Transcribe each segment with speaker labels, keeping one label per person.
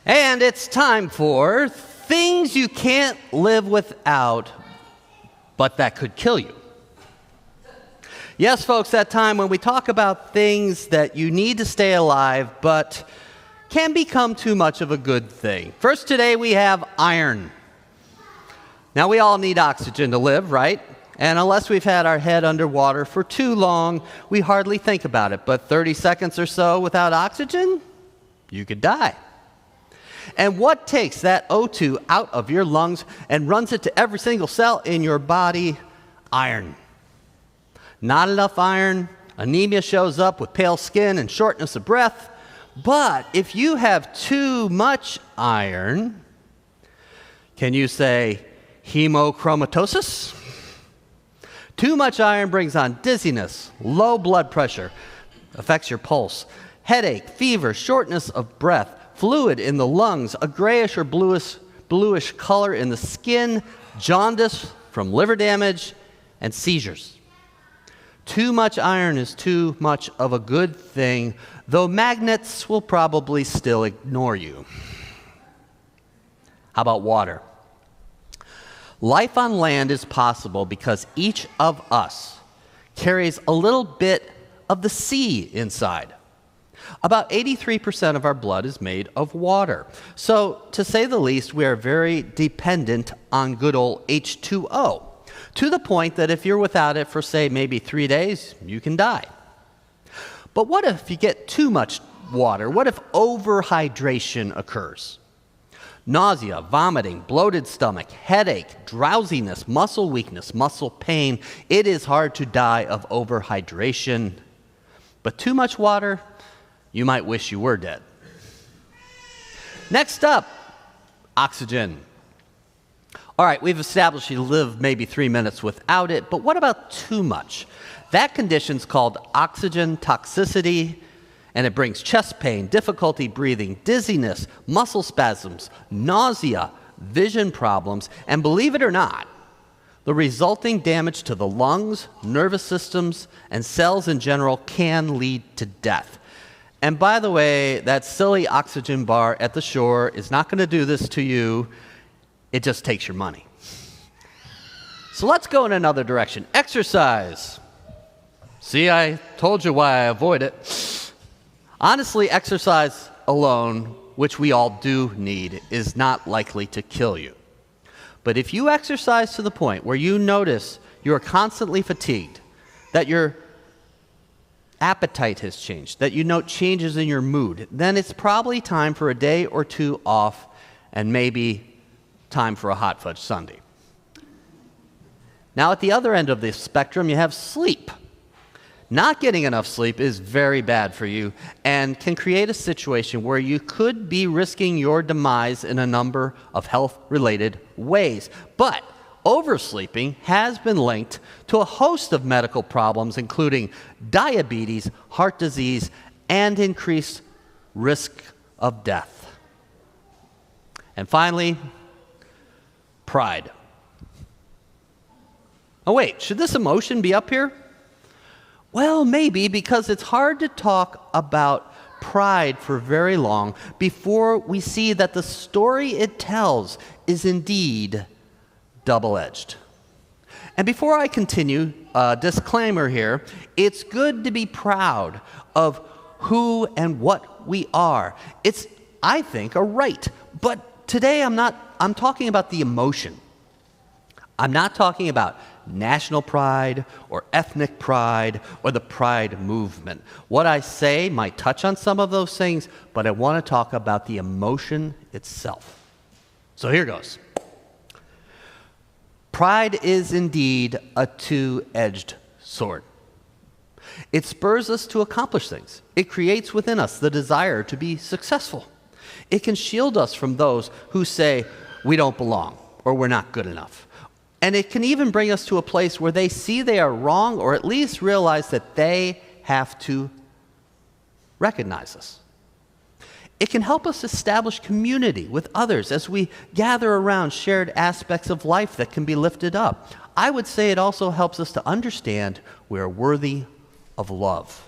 Speaker 1: And it's time for things you can't live without, but that could kill you. Yes, folks, that time when we talk about things that you need to stay alive, but can become too much of a good thing. First today we have iron. Now we all need oxygen to live, right? And unless we've had our head underwater for too long, we hardly think about it. But 30 seconds or so without oxygen, you could die. And what takes that O2 out of your lungs and runs it to every single cell in your body? Iron. Not enough iron, anemia shows up with pale skin and shortness of breath. But if you have too much iron, can you say hemochromatosis? Too much iron brings on dizziness, low blood pressure, affects your pulse, headache, fever, shortness of breath, fluid in the lungs, a grayish or bluish color in the skin, jaundice from liver damage, and seizures. Too much iron is too much of a good thing, though magnets will probably still ignore you. How about water? Life on land is possible because each of us carries a little bit of the sea inside. About 83% of our blood is made of water. So, to say the least, we are very dependent on good old H2O, to the point that if you're without it for, say, maybe 3 days, you can die. But what if you get too much water? What if overhydration occurs? Nausea, vomiting, bloated stomach, headache, drowsiness, muscle weakness, muscle pain. It is hard to die of overhydration. But too much water, you might wish you were dead. Next up, oxygen. All right, we've established you live maybe 3 minutes without it, but what about too much? That condition's called oxygen toxicity, and it brings chest pain, difficulty breathing, dizziness, muscle spasms, nausea, vision problems, and believe it or not, the resulting damage to the lungs, nervous systems, and cells in general can lead to death. And by the way, that silly oxygen bar at the shore is not going to do this to you. It just takes your money. So let's go in another direction. Exercise. See, I told you why I avoid it. Honestly, exercise alone, which we all do need, is not likely to kill you. But if you exercise to the point where you notice you're constantly fatigued, that your appetite has changed, that you note changes in your mood, then it's probably time for a day or two off and maybe time for a hot fudge sundae. Now, at the other end of the spectrum, you have sleep. Not getting enough sleep is very bad for you and can create a situation where you could be risking your demise in a number of health-related ways. But oversleeping has been linked to a host of medical problems, including diabetes, heart disease, and increased risk of death. And finally, pride. Oh wait, should this emotion be up here? Well, maybe, because it's hard to talk about pride for very long before we see that the story it tells is indeed double-edged. And before I continue, a disclaimer here, it's good to be proud of who and what we are. It's, I think, a right. But today I'm talking about the emotion. I'm not talking about national pride or ethnic pride or the pride movement. What I say might touch on some of those things, but I want to talk about the emotion itself. So here goes. Pride is indeed a two-edged sword. It spurs us to accomplish things. It creates within us the desire to be successful. It can shield us from those who say we don't belong or we're not good enough. And it can even bring us to a place where they see they are wrong, or at least realize that they have to recognize us. It can help us establish community with others as we gather around shared aspects of life that can be lifted up. I would say it also helps us to understand we are worthy of love.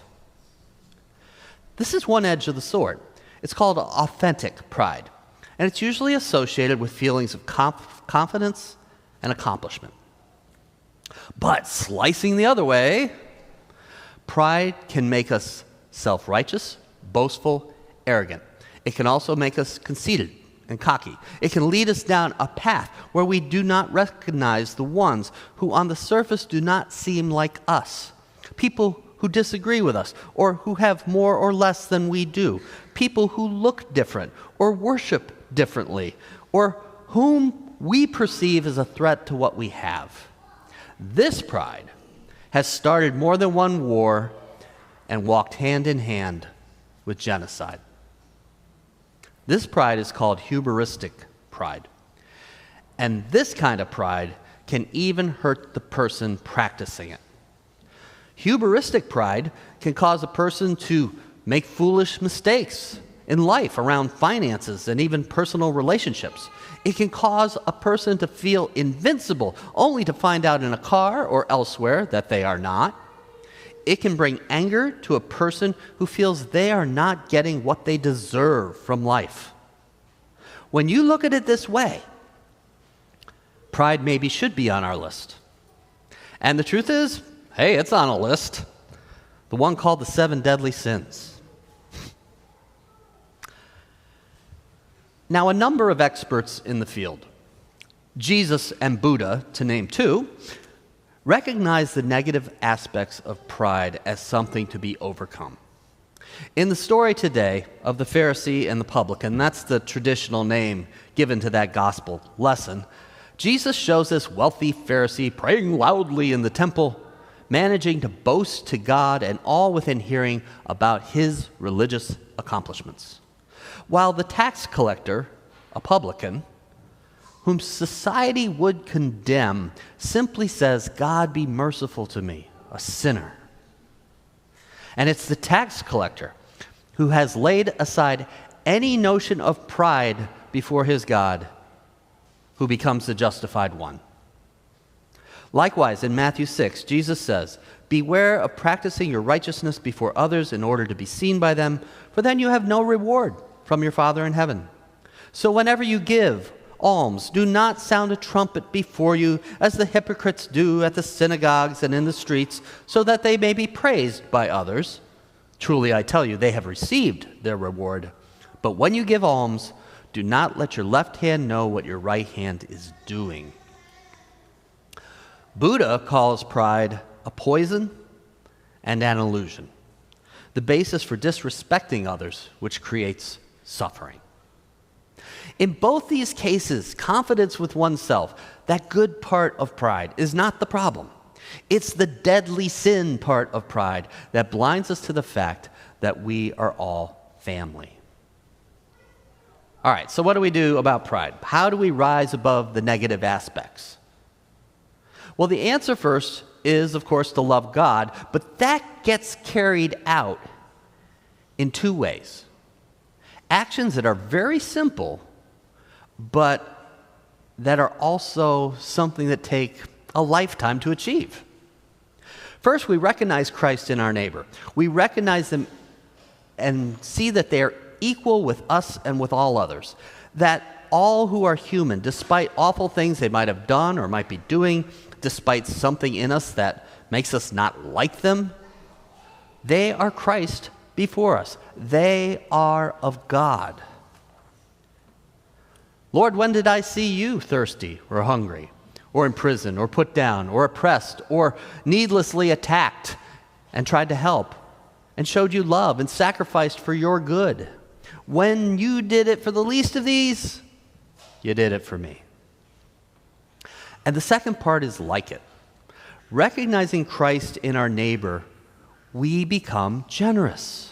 Speaker 1: This is one edge of the sword. It's called authentic pride. And it's usually associated with feelings of confidence and accomplishment. But slicing the other way, pride can make us self-righteous, boastful, arrogant. It can also make us conceited and cocky. It can lead us down a path where we do not recognize the ones who on the surface do not seem like us. People who disagree with us, or who have more or less than we do. People who look different, or worship differently, or whom we perceive as a threat to what we have. This pride has started more than one war and walked hand in hand with genocide. This pride is called hubristic pride. And this kind of pride can even hurt the person practicing it. Hubristic pride can cause a person to make foolish mistakes in life around finances and even personal relationships. It can cause a person to feel invincible, only to find out in a car or elsewhere that they are not. It can bring anger to a person who feels they are not getting what they deserve from life. When you look at it this way, pride maybe should be on our list. And the truth is, hey, it's on a list. The one called the 7 deadly sins. Now, a number of experts in the field, Jesus and Buddha, to name 2, recognize the negative aspects of pride as something to be overcome. In the story today of the Pharisee and the publican, that's the traditional name given to that gospel lesson, Jesus shows this wealthy Pharisee praying loudly in the temple, managing to boast to God and all within hearing about his religious accomplishments. While the tax collector, a publican, whom society would condemn, simply says, "God be merciful to me, a sinner." And it's the tax collector who has laid aside any notion of pride before his God who becomes the justified one. Likewise, in Matthew 6, Jesus says, "Beware of practicing your righteousness before others in order to be seen by them, for then you have no reward from your Father in heaven. So whenever you give alms, do not sound a trumpet before you, as the hypocrites do at the synagogues and in the streets, so that they may be praised by others. Truly, I tell you, they have received their reward. But when you give alms, do not let your left hand know what your right hand is doing." Buddha calls pride a poison and an illusion, the basis for disrespecting others, which creates suffering. In both these cases, confidence with oneself, that good part of pride, is not the problem. It's the deadly sin part of pride that blinds us to the fact that we are all family. All right, so what do we do about pride? How do we rise above the negative aspects? Well, the answer first is, of course, to love God, but that gets carried out in 2 ways. Actions that are very simple, but that are also something that take a lifetime to achieve. First, we recognize Christ in our neighbor. We recognize them and see that they are equal with us and with all others. That all who are human, despite awful things they might have done or might be doing, despite something in us that makes us not like them, they are Christ before us. They are of God. "Lord, when did I see you thirsty or hungry, or in prison, or put down, or oppressed, or needlessly attacked, and tried to help, and showed you love, and sacrificed for your good? When you did it for the least of these, you did it for me." And the second part is like it. Recognizing Christ in our neighbor, we become generous.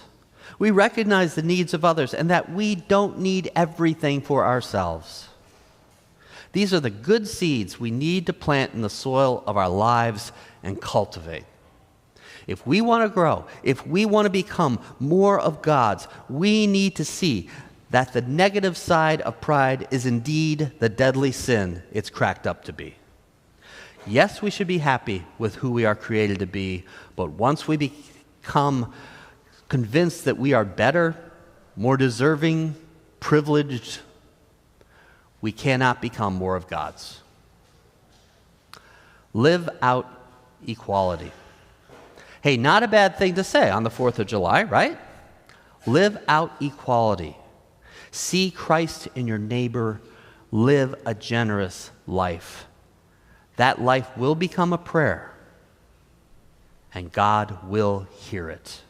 Speaker 1: We recognize the needs of others and that we don't need everything for ourselves. These are the good seeds we need to plant in the soil of our lives and cultivate. If we want to grow, if we want to become more of God's, we need to see that the negative side of pride is indeed the deadly sin it's cracked up to be. Yes, we should be happy with who we are created to be, but once we become convinced that we are better, more deserving, privileged, we cannot become more of God's. Live out equality. Hey, not a bad thing to say on the 4th of July, right? Live out equality. See Christ in your neighbor. Live a generous life. That life will become a prayer, and God will hear it.